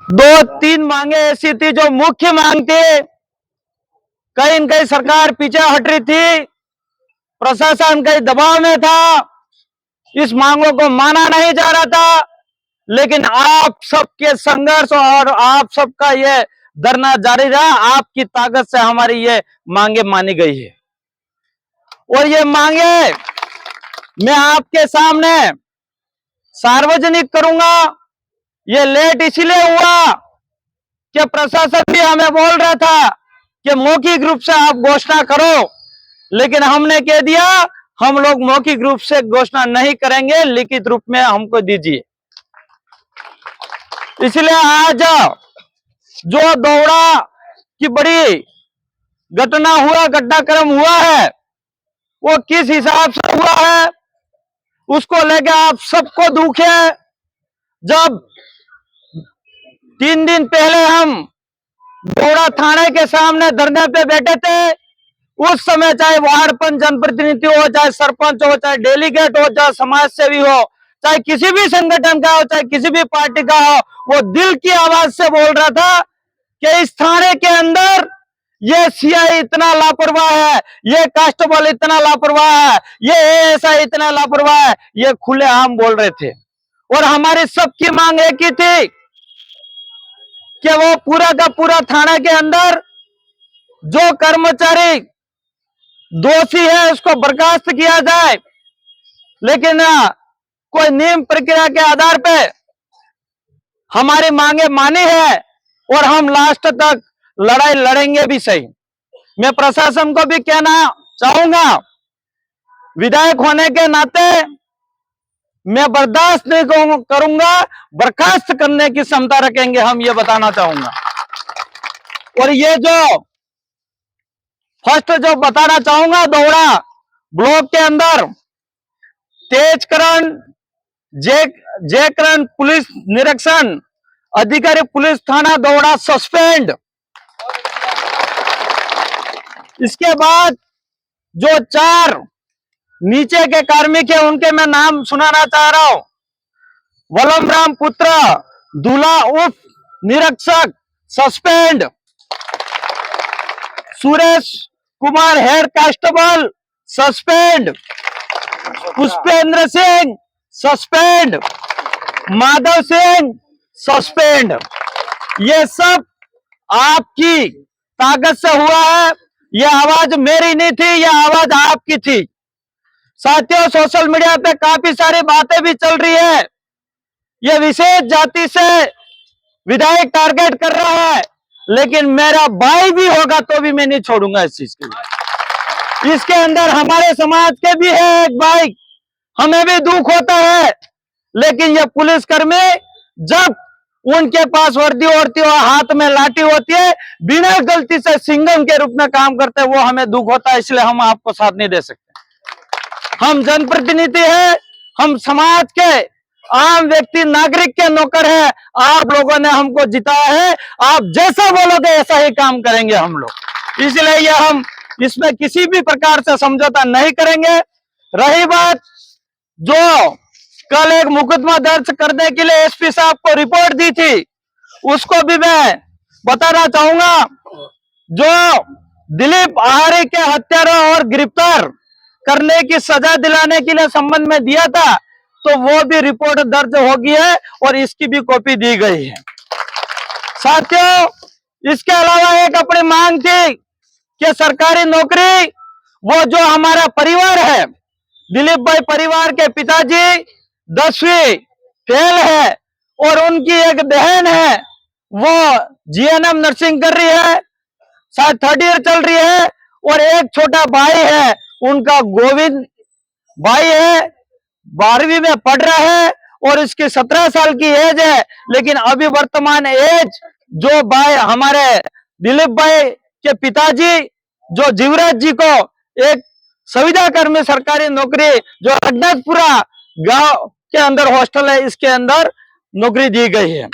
दो तीन मांगे ऐसी थी जो मुख्य मांग थी, कहीं न कहीं सरकार पीछे हट रही थी, प्रशासन कहीं दबाव में था, इस मांगों को माना नहीं जा रहा था। लेकिन आप सबके संघर्ष और आप सबका ये धरना जारी रहा, आपकी ताकत से हमारी ये मांगे मानी गई है। और ये मांगे मैं आपके सामने सार्वजनिक करूंगा। ये लेट इसलिए हुआ कि प्रशासन भी हमें बोल रहा था कि मौखिक रूप से आप घोषणा करो, लेकिन हमने कह दिया हम लोग मौखिक रूप से घोषणा नहीं करेंगे, लिखित रूप में हमको दीजिए। इसलिए आज जो दौड़ा की बड़ी घटना हुआ, घटनाक्रम हुआ है, वो किस हिसाब से हुआ है उसको लेकर आप सबको दुख है। जब 3 दिन पहले हम दौड़ा थाने के सामने धरने पे बैठे थे, उस समय चाहे वार्ड पंच जनप्रतिनिधि हो, चाहे सरपंच हो, चाहे डेलीगेट हो, चाहे समाज सेवी हो, चाहे किसी भी संगठन का हो, चाहे किसी भी पार्टी का हो, वो दिल की आवाज से बोल रहा था कि इस थाने के अंदर ये सीआई इतना लापरवाह है, ये कांस्टेबल इतना लापरवाह है, ये एएसआई इतना लापरवाह है, ये खुलेआम बोल रहे थे। और हमारी सबकी मांग एक ही थी कि वो पूरा का पूरा थाना के अंदर जो कर्मचारी दोषी है उसको बर्खास्त किया जाए। लेकिन कोई नियम प्रक्रिया के आधार पे हमारी मांगे मानी है और हम लास्ट तक लड़ाई लड़ेंगे भी सही। मैं प्रशासन को भी कहना चाहूंगा, विधायक होने के नाते मैं बर्दाश्त नहीं करूंगा, बर्खास्त करने की क्षमता रखेंगे हम, ये बताना चाहूंगा। और ये जो फर्स्ट जो बताना चाहूंगा, दौड़ा ब्लॉक के अंदर तेजकरण जयकरण पुलिस निरीक्षण अधिकारी पुलिस थाना दौड़ा सस्पेंड। इसके बाद जो 4 नीचे के कार्मिक है उनके मैं नाम सुनाना चाह रहा हूं। वलमराम पुत्र दूल्हा उप निरीक्षक suspend, Suresh Kumar head constable suspend, Pushpendra Singh suspend, Madhav Singh suspend. ये सब आपकी ताकत से हुआ है, ये आवाज मेरी नहीं थी, ये आवाज आपकी थी। साथियों, सोशल मीडिया पे काफी सारी बातें भी चल रही है, ये विशेष जाति से विधायक टारगेट कर रहा है, लेकिन मेरा भाई भी होगा तो भी मैं नहीं छोड़ूंगा इस चीज के लिए। इसके अंदर हमारे समाज के भी है एक भाई, हमें भी दुख होता है, लेकिन ये पुलिसकर्मी जब उनके पास वर्दी होती है, हाथ में लाठी होती है, बिना गलती से सिंघम के रूप में काम करते हैं, वो हमें दुख होता है। इसलिए हम आपको साथ नहीं दे सकते। हम जनप्रतिनिधि हैं, हम समाज के आम व्यक्ति नागरिक के नौकर हैं। आप लोगों ने हमको जिताया है, आप जैसा बोलोगे ऐसा ही काम करेंगे हम लोग। इसलिए ये हम इसमें किसी भी प्रकार से समझौता नहीं करेंगे। रही बात जो कल एक मुकदमा दर्ज करने के लिए एसपी साहब को रिपोर्ट दी थी, उसको भी मैं बताना चाहूंगा। जो दिलीप आहारी के हत्यारा और गिरफ्तार करने की सजा दिलाने के लिए संबंध में दिया था, तो वो भी रिपोर्ट दर्ज हो गई है और इसकी भी कॉपी दी गई है। साथियों, इसके अलावा एक अपनी मांग थी कि सरकारी नौकरी, वो जो हमारा परिवार है, दिलीप भाई परिवार के पिताजी 10वीं फेल है और उनकी एक बहन है, वो जीएनएम नर्सिंग कर रही है, शायद 3rd ईयर चल रही है, और एक छोटा भाई है उनका गोविंद भाई है, 12वीं में पढ़ रहा है और इसकी 17 साल की एज है। लेकिन अभी वर्तमान एज जो भाई हमारे दिलीप भाई के पिताजी जो जीवराज जी को एक संविदा कर्मी सरकारी नौकरी जो रघुनाथपुरा गांव के अंदर हॉस्टल है, इसके अंदर नौकरी दी गई है।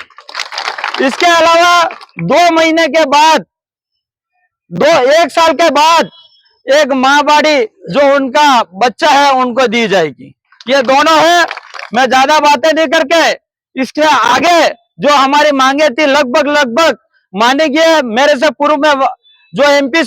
इसके अलावा 2 महीने के बाद, 1 साल के बाद एक माँबाड़ी जो उनका बच्चा है उनको दी जाएगी। ये दोनों है। मैं ज्यादा बातें नहीं करके इसके आगे जो हमारी मांगे थी लगभग लगभग माने गए। मेरे से पूर्व में जो एमपी